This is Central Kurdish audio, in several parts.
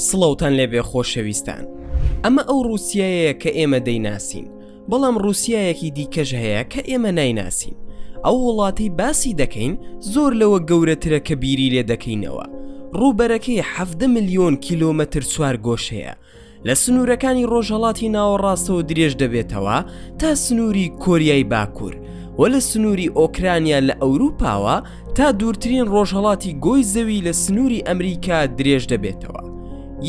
سڵاوتان لێبێ خۆشەویستان. ئەمە ئەو رووسایەیە کە ئێمە دەیناسین، بەڵام رووسایەکی دیکەش هەیە کە ئێمە نایناسین. ئەو وڵاتی باسی دەکەین زۆر لەوە گەورەترە کە بیری لێ دەکەینەوە. ڕووبەرەکەی 7 ملیۆن کیلۆمەتر چوارگۆش هەیە. لە سنوورەکانی ڕۆژهەڵاتی ناوەڕاستەوە درێژ دەبێتەوە تا سنووری کۆریای باکوور، و لە سنووری ئۆکرانیا لە ئەوروپاوە تا دوورترین ڕۆژهەڵاتی گۆی زەوی لە سنووری ئەمریکا درێژ دەبێتەوە.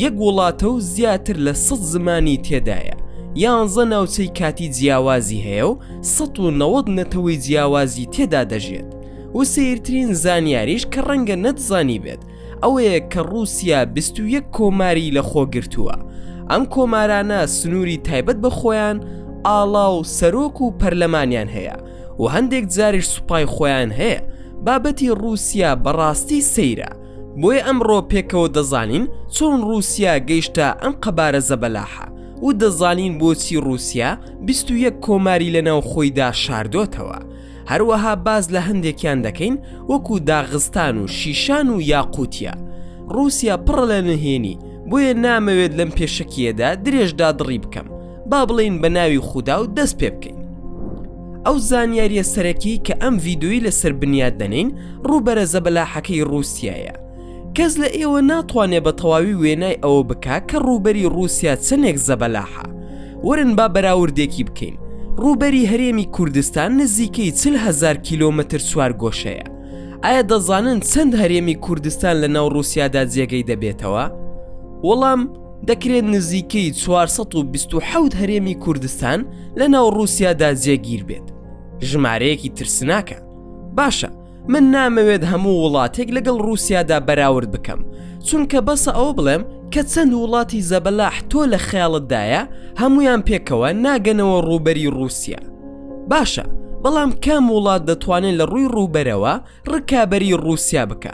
یەک وڵاتە و زیاتر لە 100 زمانی تێدایە، 11 ناوچەی کاتی جیاوازی هەیە و 190 نەتەوەی جیاوازی تێدا دەژێت. و سیرترین زانیاریش کە ڕەنگە نەتزانی بێت ئەوەیە کە رووسیا 21 کۆماری لە خۆگرتووە. ئەم کۆمارانە سنووری تایبەت بە خۆیان، ئاڵا و سەرۆک و پەرلەمانیان هەیە و هەندێک جاریش سوپای خۆیان هەیە. بابەتی رووسیا بەڕاستی سەیرە، بۆیە ئەمڕۆ پێکەوە دەزانین چۆن رووسیا گەیشتە ئەم قەبارە زەبەلاحە و دەزانین بۆچی رووسیا 21 کۆماری لەناو خۆیدا شاردۆتەوە. هەروەها باز لە هەندێکیان دەکەین وەکو داغستان و شیشان و یاقوتیا. رووسیا پڕ لە نهێنی، بۆیە نامەوێت لەم پێشەکیەدا درێژدا دڕی بکەم، با بڵین بە ناوی خودا و دەست پێ بکەین. ئەو زانیاریە سەرەکی کە ئەم ڤیدۆی لەسەر بنیاد دەنین ڕووبەرە زەبەلاحەکەی رووسیایە. کەس لە ئێوە ناتوانێت بە تەواوی وێنای ئەوە بکە کە ڕووبەری رووسیا چەندێک زەبەلاحە. وەرن با بەراوردێکی بکەین. ڕووبەری هەرێمی کوردستان نزیکەی 40,000 کیلۆمەتر چوارگۆشەیە. ئایا دەزانن چەند هەرێمی کوردستان لە ناو رووسیادا جێگەی دەبێتەوە؟ وەڵام دەکرێت نزیکەی 427 هەرێمی کوردستان لە ناو رووسیادا جێگیر بێت. ژمارەیەکی ترسناکە. باشە، من نامەوێت هەموو وڵاتێک لەگەڵ رووسیادا بەراورد بکەم، چونکە بەسە ئەوە بڵێم کە چەند وڵاتی زەبەلاح تۆ لە خەیاڵتدایە هەمویان پێکەوە ناگەنەوە ڕووبەری رووسیا. باشە، بەڵام کام وڵات دەتوانێت لە ڕووی ڕووبەرەوە ڕکابەری رووسیا بکە؟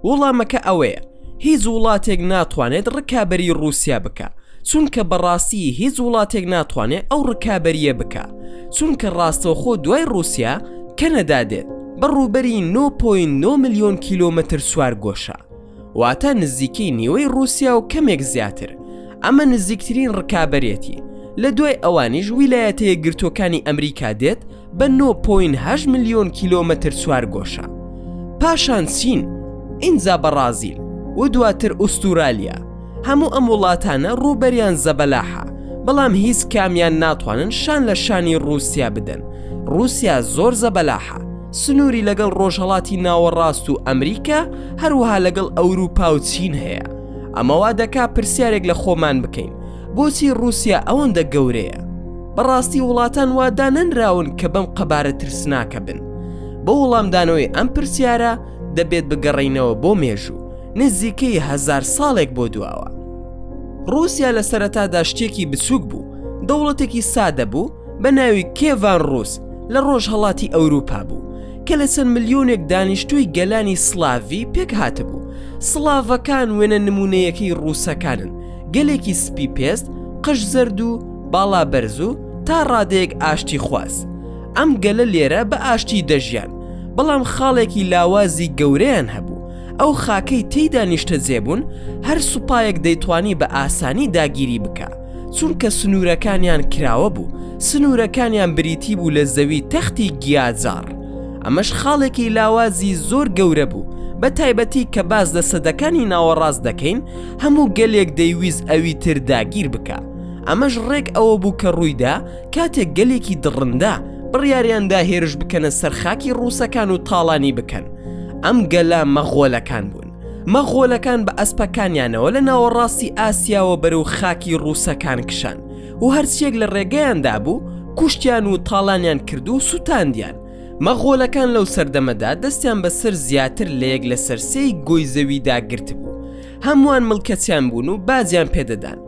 وەڵامەکە ئەوەیە، هیچ وڵاتێک ناتوانێت ڕکابەری رووسیا بکە، چونکە بەڕاستی هیچ وڵاتێک ناتوانێت ئەو ڕکابەریە بکە، چونکە ڕاستەوخۆ دوای رووسیا کەنەدادێت بە ڕووبەری 9.9 ملیۆن کیلۆمەتر چوارگۆشە، واتە نزیکەی نیوەی رووسیا و کەمێک زیاتر. ئەمە نزیکترین ڕکابەرێتی. لە دوای ئەوانیش ویلایەتە یەکگرتووەکانی ئەمریکا دێت بە 9.8 ملیۆن کیلۆمەتر چوارگۆشە. پاشان چین، ئینجا بەرازیل و دواتر ئوستورالیا. هەموو ئەم وڵاتانە ڕووبەریان زەبەلاحە، بەڵام هیچ کامیان ناتوانن شان لە شانی رووسیا بدەن. رووسیا زۆر زەبەلاحە، سنووری لەگەڵ ڕۆژهەڵاتی ناوەڕاست و ئەمریکا، هەروەها لەگەڵ ئەوروپا و چین هەیە. ئەمەوا دەکا پرسیارێک لە خۆمان بکەین، بۆچی رووسیا ئەوەندە گەورەیە؟ بەڕاستی وڵاتان وا دانەنراون کە بەم قەبارە ترسناکە بن. بە وەڵامدانەوەی ئەم پرسیارە دەبێت بگەڕینەوە بۆ مێژوو نزیکەی 1000 ساڵێک بۆ دواوە. رووسیا لە سەرەتادا شتێکی بچووک بوو، دەوڵەتێکی سادە بوو بە ناوی کێڤان ڕووس لە ڕۆژهەڵاتی ئەوروپا بوو کە لە چەند ملیۆنێک دانیشتووی گەلانی سلاڤی پێک هاتبوو. سلاڤەکان وێنە نمونەیەکەی ڕووسەکانن، گەلێکی سپی پێست، قژ زەرد و باڵا بەرز و تا ڕادەیەک ئاشتی خواست. ئەم گەلە لێرە بە ئاشتی دەژیان، بەڵام خاڵێکی لاوازی گەورەیان هەبوو. ئەو خاکەی تێیدا نیشتە جێبوون، هەر سوپایەک دەیتوانی بە ئاسانی داگیری بکە، چونکە سنوورەکانیان کراوە بوو، سنوورەکانیان بریتی بوو لە زەوی تەختی گیاجار. ئەمەش خاڵێکی لاوازی زۆر گەورە بوو، بە تایبەتی کە باز لە سەدەکانی ناوەڕاست دەکەین هەموو گەلێک دەیویست ئەوی تر داگیر بکە. ئەمەش ڕێک ئەوە بوو کە ڕوویدا کاتێک گەلێکی دڕندا بڕیاریاندا هێرش بکەنە سەرخاکی ڕووسەکان و تاڵانی بکەن. ئەم گەلە مەغۆلەکان بوون. مەغۆلەکان بە ئەسپەکانیانەوە لە ناوەڕاستی ئاسیاوە بەرەو خاکی ڕووسەکان کشان و هەرچیەک لە ڕێگەیاندا بوو کوشتیان و تاڵانیان کرد و سوتاندیان. مەغۆلەکان لەو سەردەمەدا دەستیان بەسەر زیاتر لە یەک لە سەرسەی گۆی زەویدا گرت بوو. هەمووان مڵکەتیان بوون و بازیان پێدەدان،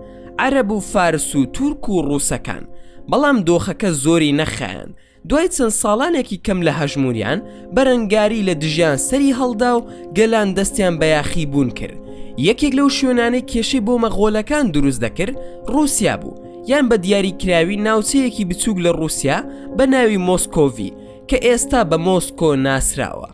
عەرەب و فارس و تورک و ڕووسەکان. بەڵام دۆخەکە زۆری نەخایان. دوای چەند ساڵانێکی کەم لە هەژموریان بەرەنگاری لە دژیان سەری هەڵدا و گەلان دەستیان بە یاخی بوون کرد. یەکێک لەو شوێنانەی کێشەی بۆ مەغۆلەکان دروست دەکرد رووسیا بوو، یان بە دیاریکراوی ناوچەیەکی بچووک لە رووسیا بە ناوی مۆسکۆڤی کە ئێستا بە مۆسکۆ ناسراوە.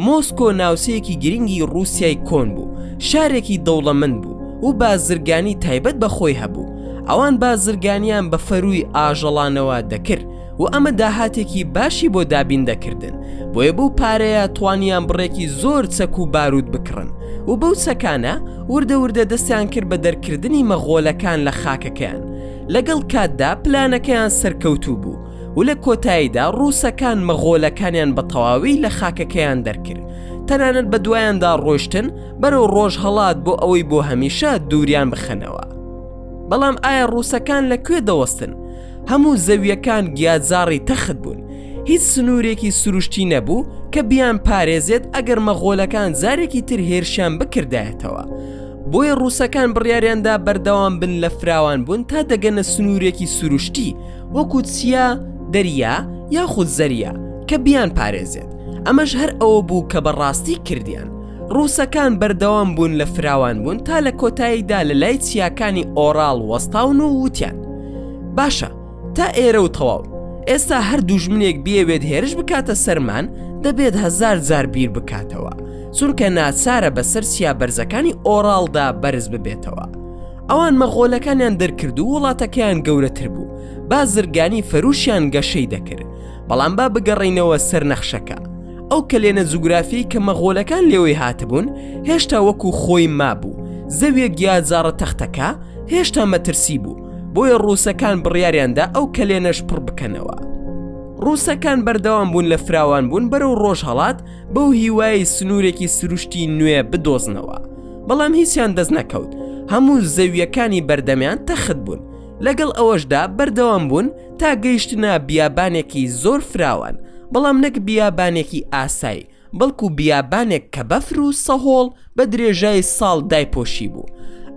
مۆسکۆ ناوچەیەکی گرنگی رووسیای کۆن بوو، شارێکی دەوڵەمەند بوو و بازرگانی تایبەت بەخۆی هەبوو. ئەوان بازرگانیان بە فەرووی ئاژەڵانەوە دەکرد و ئەمە داهاتێکی باشی بۆ دابین دەکردن، بۆیە بەو پارەیە توانیان بڕێکی زۆر چەک و بارود بکڕن و بەو چەکانە وردە وردە دەستیان کرد بە دەرکردنی مەغۆلەکان لە خاکەکەیان. لەگەڵ کاتدا پلانەکەیان سەرکەوتوو بوو و لە کۆتاییدا ڕووسەکان مەغۆلەکانیان بە تەواوی لە خاکەکەیان دەرکرد، تەنانەت بە دوایاندا ڕۆیشتن بەرەو ڕۆژ هەڵات بۆ ئەوەی بۆ هەمیشە دووریان بخەنەوە. بەڵام ئایا ڕووسەکان لەکوێ دەوەستن؟ هەموو زەویەکان گیاجاری تەخت بوون، هیچ سنوورێکی سروشتی نەبوو کە بیان پارێزێت ئەگەر مەغۆلەکان جارێکی تر هێرشیان بکردایەتەوە. بۆیە ڕووسەکان بڕیاریاندا بەردەوام بن لە فراوان بوون تا دەگەنە سنوورێکی سروشتی وەکو چیا، دەریا یاخود زەریا کە بیان پارێزێت. ئەمەش هەر ئەوە بوو کە بەڕاستی کردیان. ڕووسەکان بەردەوام بوون لە فراوان بوون تا لە کۆتاییدا لە لای چیاکانی ئۆڕاڵ وەستاون و وتیان: باشە، تا ئێرە و تەواو، ئێستا هەر دوژمنێک بێوێت هێرش بکاتە سەرمان دەبێت 1000 جار بیر بکاتەوە، چونکە ناچارە بەسەر چیا بەرزەکانی ئۆڕاڵدا بەرز ببێتەوە. ئەوان مەغۆلەکانیان دەرکرد و وڵاتەکەیان گەورەتر بوو، بازرگانی فەروشیان گەشەی دەکرد. بەڵام با بگەڕینەوە سەر نەخشەکە. ئەو کلێنە جوگرافی کە مەغۆلەکان لێوەی هاتبوون هێشتا وەکو خۆی مابوو. زەویە گیاجارە تەختەکە هێشتا مەترسی بوو، بۆیە ڕووسەکان بڕیاریاندا ئەو کلێنەش پڕ بکەنەوە. ڕووسەکان بەردەوام بوون لە فراوان بوون بەرەو ڕۆژ هەڵات بەو هیوای سنوورێکی سروشتی نوێ بدۆزنەوە. بەڵام هیچیان دەست نەکەوت، هەموو زەویەکانی بەردەمیان تەخت بوون. لەگەڵ ئەوەشدا بەردەوام بوون تا گەیشتنە بیابانێکی زۆر فراوان، بەڵام نەک بیابانێکی ئاسایی، بەڵکو بیابانێک کە بەفر و سەهۆڵ بە درێژای ساڵ دایپۆشی بوو.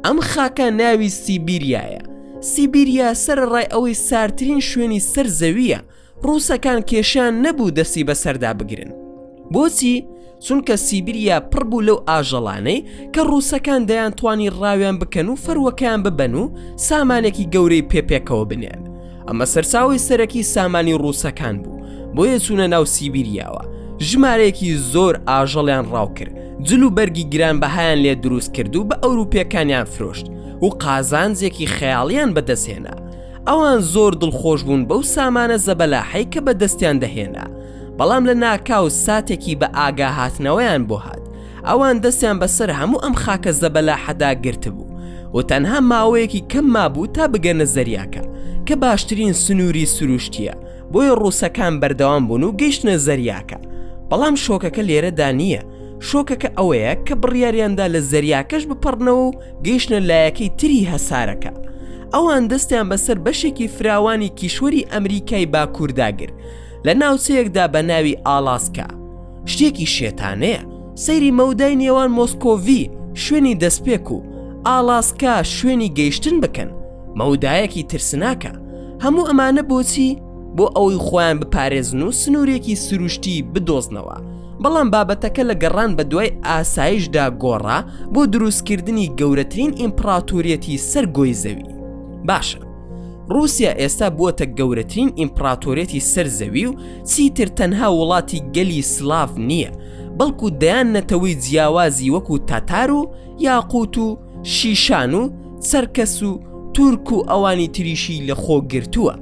ئەم خاکە ناوی سیبیریایە. سیبیریا سەرڕای ئەوەی ساردترین شوێنی سەر زەویە. ڕووسەکان کێشیان نەبوو دەستی بەسەردا بگرن. بۆچی؟ چونکە سیبیریا پڕ بوو لەو ئاژەڵانەی کە ڕووسەکان دەیان توانی ڕاویان بکەن و فەروەکەیان ببەن و سامانێکی گەورەی پێپێکەوە بنێن. ئەمە سەرچاوی سەرەکی سامانی ڕووسەکان بوو، بۆیە چوونە ناو سیبیریاوە. ژمارەیەکی زۆر ئاژەڵیان ڕاو کرد، جل و بەرگی گرانبەهایان لێ دروست کرد و بە ئەوروپیەکانیان فرۆشت و قازانجێکی خەیاڵیان بەدەستهێنا. ئەوان زۆر دڵخۆش بوون بەو سامانە زەبەلاحەی کە بەدەستیان دەهێنا. بەڵام لە ناکاو ساتێکی بە ئاگا هاتنەوەیان بۆ هات. ئەوان دەستیان بەسەر هەموو ئەم خاکە زەبەلاحەدا گرت بوو و تەنها ماوەیەکی کەم مابوو تا بگەنە زەریاکە کە باشترین سنووری سروشتیە. بۆیە ڕووسەکان بەردەوام بوون و گەیشتنە زەریاکە. بەڵام شۆکەکە لێرەدا نییە. شۆکەکە ئەوەیە کە بڕیاریاندا لە زەریاکەش بپەڕنەوە و گەیشتنە لایەکەی تری هەسارەکە. ئەوان دەستیان بەسەر بەشێکی فراوانی کیشوەری ئەمریکای باکوورداگر لە ناوچەیەکدا بە ناوی ئالاسکا. شتێکی شێتانەیە. سەیری مەودای نێوان مۆسکۆڤی شوێنی دەستپێک و ئالاسکا شوێنی گەیشتن بکەن. مەودایەکی ترسناکە. هەموو ئەمانە بۆچی؟ بۆ ئەوەی خۆیان بپارێزن و سنوورێکی سروشتی بدۆزنەوە. بەڵام بابەتەکە لە گەڕان بە دوای ئاسایشدا گۆڕا بۆ دروستکردنی گەورەترین ئیمپراتۆریەتی سەرگۆی زەوی. باشە، رووسیا ئێستا بووەتە گەورەترین ئیمپراتۆریەتی سەر زەوی و چیتر تەنها وڵاتی گەلی سلااف نییە، بەڵکو دەیانەتەوەی جیاوازی وەکو تاتار و یاقوت و شیشان و سەرکەس و تورک و ئەوانی تریشی لە خۆ گرتووە.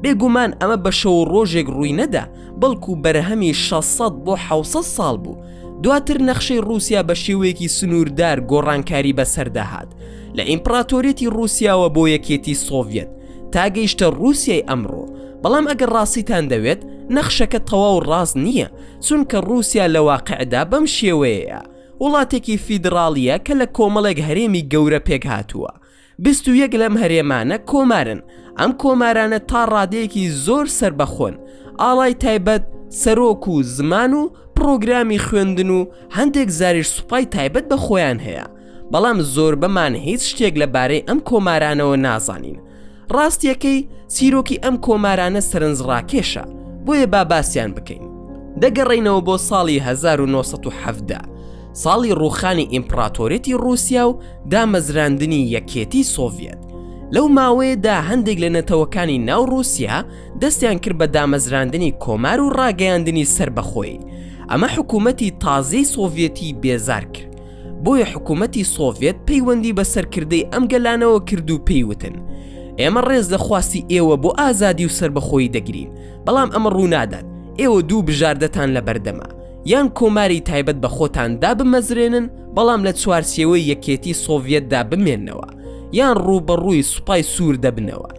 بێگومان ئەمە بە شەو ڕۆژێک ڕووی نەدا، بەڵکو بەرهەمی 600 بۆ 700 ساڵ بوو. دواتر نەخشەی رووسیا بە شێوەیەکی سنووردار گۆڕانکاری بەسەرداهات لە ئیمپراتۆریەتی رووسیاوە بۆ یەکێتی سۆڤیەت تا گەیشتە رووسیای ئەمڕۆ. بەڵام ئەگەر ڕاستیتان دەوێت نەخشەکە تەواو ڕاست نییە، چونکە رووسیا لە واقعدا بەم شێوەیەیە. وڵاتێکی فیدراڵیە کە لە کۆمەڵێک هەرێمی گەورە پێک هاتووە. 21 لەم هەرێمانە کۆمارن. ئەم کۆمارانە تا ڕادەیەکی زۆر سربەخۆن، ئاڵای تایبەت، سەرۆک و زمان و پرۆگرامی خوێندن و هەندێک زاریش سوپای تایبەت بە خۆیان هەیە. بەڵام زۆر بەمان هیچ شتێک لەبارەی ئەم کۆمارانەوە نازانین. ڕاستیەکەی چیرۆکی ئەم کۆمارانە سەرنجڕاکێشە، بۆیە با باسییان بکەین. دەگەڕێینەوە بۆ ساڵی 1970، ساڵی ڕووخانی ئیمپراتۆریەتی رووسیا و دامەزراندنی یەکێتی سۆڤیەت. لەو ماوەیەدا هەندێک لە نەتەوەکانی ناو رووسیا دەستیان کرد بە دامەزراندنی کۆمار و ڕاگەیاندنی سربەخۆی. ئەمە حکوومەتی تازەی سۆڤیەتی بێزار کرد. بۆیە حکوومەتی سۆڤێت پەیوەندی بە سەرکردەی ئەم گەلانەوە کرد و پێیوتن ئێمە ڕێز لە خواستی ئێوە بۆ ئازادی و سربەخۆیی دەگرین، بەڵام ئەمە ڕوونادات. ئێوە دوو بژاردەتان لە بەردەما، یان کۆماری تایبەت بە خۆتاندا بمەزرێنن بەڵام لە چوارچێوەی یەکێتی سۆڤێتدا بمێننەوە، یان ڕوبەڕووی سوپای سوور دەبنەوە.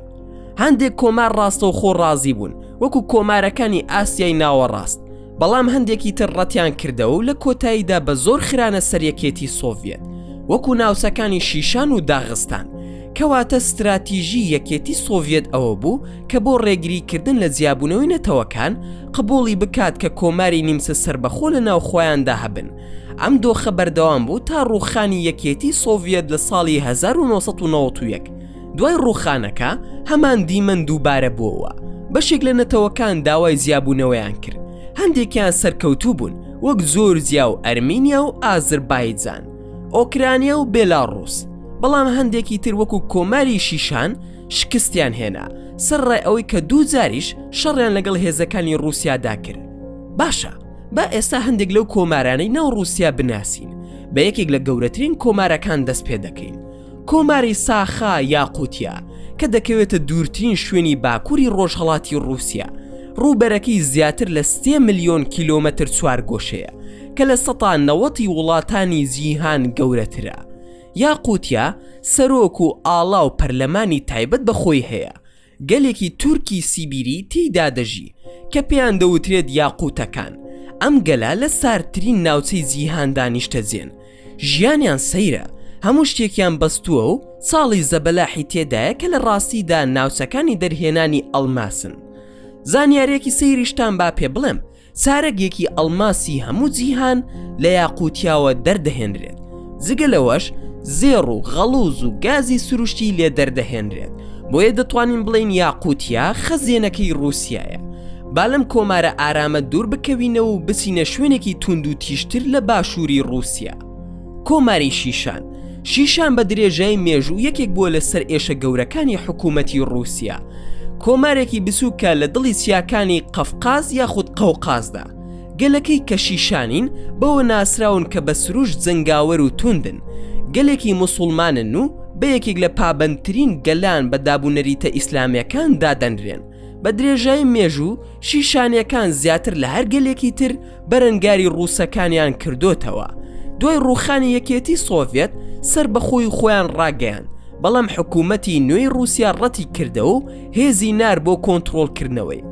هەندێک کۆمار ڕاستەوخۆ ڕازی بوون وەکو کۆمارەکانی ئاسیای ناوەڕاست، بەڵام هەندێکی تر ڕەتیان کردەوە و لە کۆتاییدا بە زۆر خرانە سەر یەکێتی سۆڤێت، وەکو ناوچەکانی شیشان و داغستان. کەواتە استراتیژی یەکێتی سۆڤێت ئەوە بوو کە بۆ ڕێگریکردن لە جیابوونەوەی نەتەوەکان قبوڵی بکات کە کۆماری نیمسە سربەخۆ لە ناو خۆیاندا هەبن. ئەم دۆخە بەردەوام بوو تا ڕووخانی یەکێتی سۆڤێت لە ساڵی 1991. دوای ڕووخانەکە هەمان دیمەن دووبارە بووەوە. بەشێک لە نەتەوەکان داوای زیابوونەوەیان کرد، هەندێکیان سەرکەوتوو بوون وەک زۆرجیا و ئەرمینیا و ئازربایجان، ئۆکرانیا و بێلاڕووس، بەڵام هەندێکی تر وەکو کۆماری شیشان شکستیان هێنا سەرڕای ئەوەی کە دوو جاریش شەڕیان لەگەڵ هێزەکانی رووسیادا کرد. باشە، با ئێستا هەندێک لەو کۆمارانەی ناو رووسیا بناسین، بە یەکێک لە گەورەترین کۆمارەکان دەست پێ دەکەین. کۆماری ساخا یاقوتیا کە دەکەوێتە دوورترین شوێنی باکووری ڕۆژهەڵاتی رووسیا، ڕووبەرەکەی زیاتر لە 3 ملیۆن کیلۆمەتر چوارگۆشەیە کە لە 90 وڵاتانی جیهان گەورەترە. یاقوتیا سەرۆک و ئاڵا و پەرلەمانی تایبەت بەخۆی هەیە، گەلێکی تورکی سیبیری تێیدا دەژی کە پێیان دەوترێت یاقوتەکان. ئەم گەلە لە ساردترین ناوچەی جیهان دانیشتەجێن، ژیانیان سەیرە، هەموو شتێکیان بەستووە و ساڵی زەبەلاحی تێدایە کە لە ڕاستیدا ناوچەکانی دەرهێنانی ئەڵماسن. زانیارێکی سەیریشتان با پێ بڵێم، چارەگێکی ئەڵماسی هەموو جیهان لە یاقوتیاوە دەردەهێنرێت. جگە لەوەش زێڕ و غەڵوز و گازی سروشتی لێ دەردەهێنرێت، بۆیە دەتوانین بڵین یاقوتیا خەزیێنەکەی رووسیایە. با لەم کۆمارە ئارامە دوور بکەوینەوە و بچینە شوێنێکی توند و تیشتر لە باشووری رووسیا. کۆماری شیشان بە درێژای مێژوو یەکێک بووە لە سەر ئێشە گەورەکانی حکوومەتی رووسیا، کۆمارێکی بچووکە لە دڵی چیاکانی قەفقاز یاخود قەوقازدا. گەلەکەی کە شیشانین بەوە ناسراون کە بە سروش جەنگاوەر و توندن، گەلێکی موسڵمانن و بە یەکێک لە پابەندترین گەلان بە دابوونەریتە ئیسلامیەکان دادەنرێن. بە درێژای مێژوو شیشانیەکان زیاتر لە هەر گەلێکی تر بەرەنگاری ڕووسەکانیان کردوتەوە. دوای ڕووخانی یەکێتی سۆڤێت سەر بەخۆی خۆیان ڕاگەیان، بەڵام حکوومەتی نوێی رووسیا ڕەتی کردەوە و هێزی نار بۆ کۆنتڕۆڵکردنەوەی.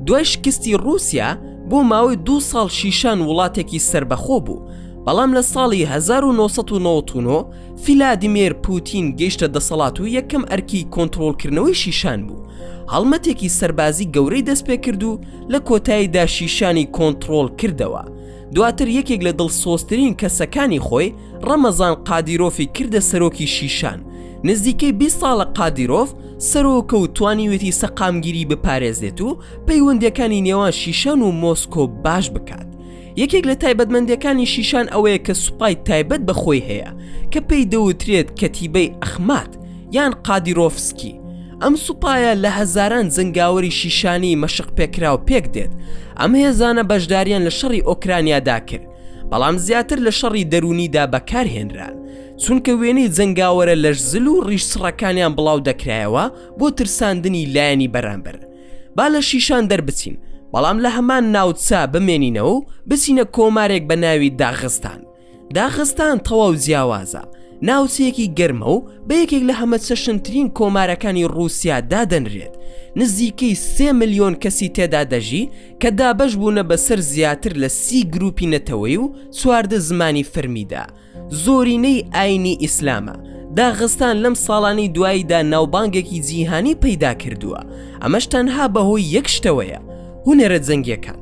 دوای شکستی رووسیا بۆ ماوەی 2 ساڵ شیشان وڵاتێکی سربەخۆ بوو، بەڵام لە ساڵی 1999 ڤلادیمیر پوتین گەیشتە دەسەڵات و یەکەم ئەرکی کۆنتڕۆڵکردنەوەی شیشان بوو. هەڵمەتێکی سەربازی گەورەی دەست پێ کرد و لە کۆتاییدا شیشانی کۆنتڕۆڵ کردەوە. دواتر یەکێک لە دڵسۆزترین کەسەکانی خۆی ڕەمەزان قادیرۆفی کردە سەرۆکی شیشان. نزیکەی 20 ساڵە قادیرۆف سەرۆکە و توانیوێتی سەقامگیری بپارێزێت و پەیوەندیەکانی نێوان شیشان و مۆسکۆ باش بکات. یەکێک لە تایبەتمەندیەکانی شیشان ئەوەیە کە سوپای تایبەت بەخۆی هەیە کە پێی دەوترێت کەتیبەی ئەخمات یان قادیرۆفسکی. ئەم سوپایە لە هەزاران جەنگاوەری شیشانی مەشق پێکرا و پێک دێت. ئەم هێزانە بەشداریان لە شەڕی ئۆکرانیادا کرد، بەڵام زیاتر لە شەڕی دەرونیدا بەکارهێنران، چونکە وێنەی جەنگاوەرە لەش زل و ڕیشسڕەکانیان بڵاو دەکرایەوە بۆ ترساندنی لایەنی بەرامبەر. با لە شیشان دەربچین، بەڵام لە هەمان ناوچە بمێنینەوە و بچینە کۆمارێک بە ناوی داغستان. داغستان تەواو جیاوازە، ناوچەیەکی گەرمە و بە یەکێک لە هەمە چەشنترین کۆمارەکانی رووسیا دادەنرێت. نزیکەی 3 ملیۆن کەسی تێدا دەژی کە دابەش بوونە بەسەر زیاتر لە 30 گروپی نەتەوەی و 14 زمانی فەرمیدا. زۆرینەی ئاینی ئیسلامە. داغستان لەم ساڵانی دواییدا ناوبانگێکی جیهانی پەیدا کردووە. ئەمەش تەنها بەهۆی یەک شتەوەیە: هونەرە جەنگیەکان.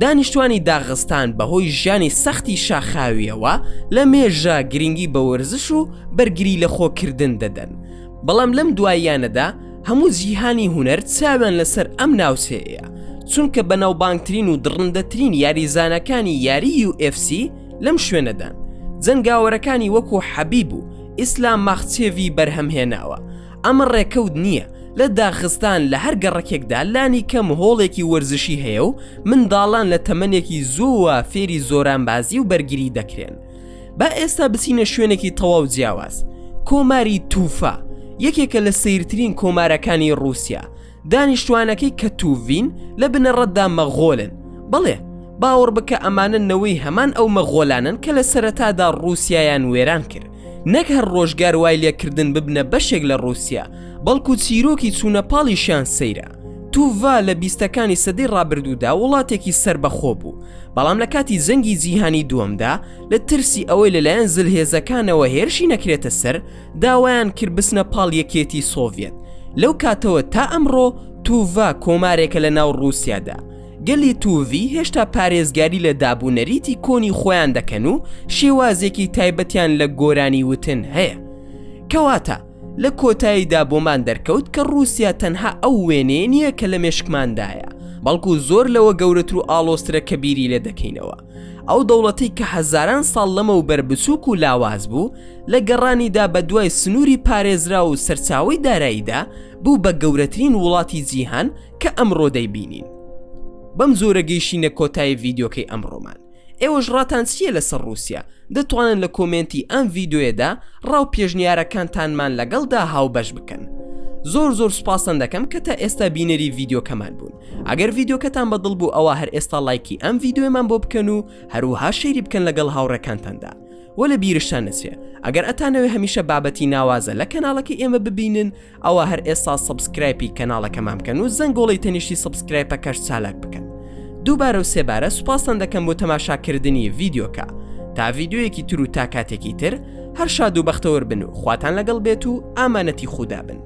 دانیشتوانی داغستان بەهۆی ژیانی سەختی شاخاویەوە لە مێژە گرنگی بە وەرزش و بەرگری لە خۆکردن دەدەن. بەڵام لەم دواییانەدا هەموو جیهانی هونەر چاویان لەسەر ئەم ناوچەیە، چونکە بەناوبانگترین و دڕندەترین یاریزانەکانی یاری UFC لەم شوێنەدان. جەنگاوەرەکانی وەکو حەبیب و ئیسلام ماخچێڤی بەرهەمهێناوە. ئەمە ڕێکەوت نییە. لە داغستان لە هەر گەڕەکێکدا لانی کەم هۆڵێکی وەرزشی هەیە و منداڵان لە تەمەنێکی زووە فێری زۆرانبازی و بەرگری دەکرێن. با ئێستا بچینە شوێنێکی تەواو جیاواز. کۆماری تووفا یەکێکە لە سەیرترین کۆمارەکانی رووسیا. دانیشتوانەکەی کە توڤین لە بنەڕەتدا مەغۆلن. بەڵێ باوەڕ بکە ئەمانە نەوەی هەمان ئەو مەغۆلانن کە لە سەرەتادا رووسیایان وێران کرد. نەک هەر ڕۆژگار وای لێکردن ببنە بەشێک لە رووسیا، بەڵکو چیرۆکی چوونە پاڵیشیان سەیرە. توڤا لە 20ەکانی سەدەی ڕابردوودا وڵاتێکی سربەخۆ بوو، بەڵام لە کاتی جەنگی جیهانی دووەمدا لە ترسی ئەوەی لەلایەن زلهێزەکانەوە هێرشی نەکرێتە سەر، داوایان کرد بچنە پاڵ یەکێتی سۆڤێت. لەو کاتەوە تا ئەمڕۆ توڤا کۆمارێکە لە ناو رووسیادا. گەلی توڤی هێشتا پارێزگاری لە دابوونەریتی کۆنی خۆیان دەکەن و شێوازێکی تایبەتیان لە گۆرانی وتن هەیە. کەواتە لە کۆتاییدا بۆمان دەرکەوت کە رووسیا تەنها ئەو وێنەیە نییە کە لە مێشکماندایە، بەڵکو زۆر لەوە گەورەتر و ئاڵۆسترە کە بیری لێ دەکەینەوە. ئەو دەوڵەتی کە هەزاران ساڵ لەمە و بربچووک و لاواز بوو، لە گەڕانیدا بە دوای سنووری پارێزرا و سەرچاوی داراییدا بوو بە گەورەترین وڵاتی جیهان کە ئەمڕۆ دەیبینین. بەم زۆرە گەیشتینە کۆتایی ڤیدیۆکەی ئەمڕۆمان. ئێوەش ڕاتان چییە لەسەر رووسیا؟ دەتوانن لە کۆمنتی ئەم ڤیدیۆیەدا ڕاو پێشنیارەکانتانمان لەگەڵدا هاوبەش بکەن. زۆر سوپاسان دەکەم کە تا ئێستا بینەری ڤیدیۆکەمان بوون. ئەگەر ڤیدیۆکەتان بەدڵ بوو ئەوە هەر ئێستا لایکی ئەم ڤیدیۆمان بۆ بکەن و هەروەها شەیری بکەن لەگەڵ هاوڕێکانتاندا. وە لە بیرشتان نەچێ ئەگەر ئەتانەوێ هەمیشە بابەتی ناوازە لە کەناڵەکە ئێمە ببینن، ئەوە هەر ئێستا سەبسکرایبی کەناڵەکەمان بکەن و زەنگۆڵی تەنیشتی سەبسکرایبەکەش چالاک بکەن. دووبارە و سێبارە سوپاسان دەکەم بۆ تەماشاکردنی ڤیدیۆکە. تا ڤیدیۆیەکی تر و تا کاتێکی تر هەر شاد و بەختەوەر بن و خواتان لەگەڵ بێت و ئامانەتی خودا بن.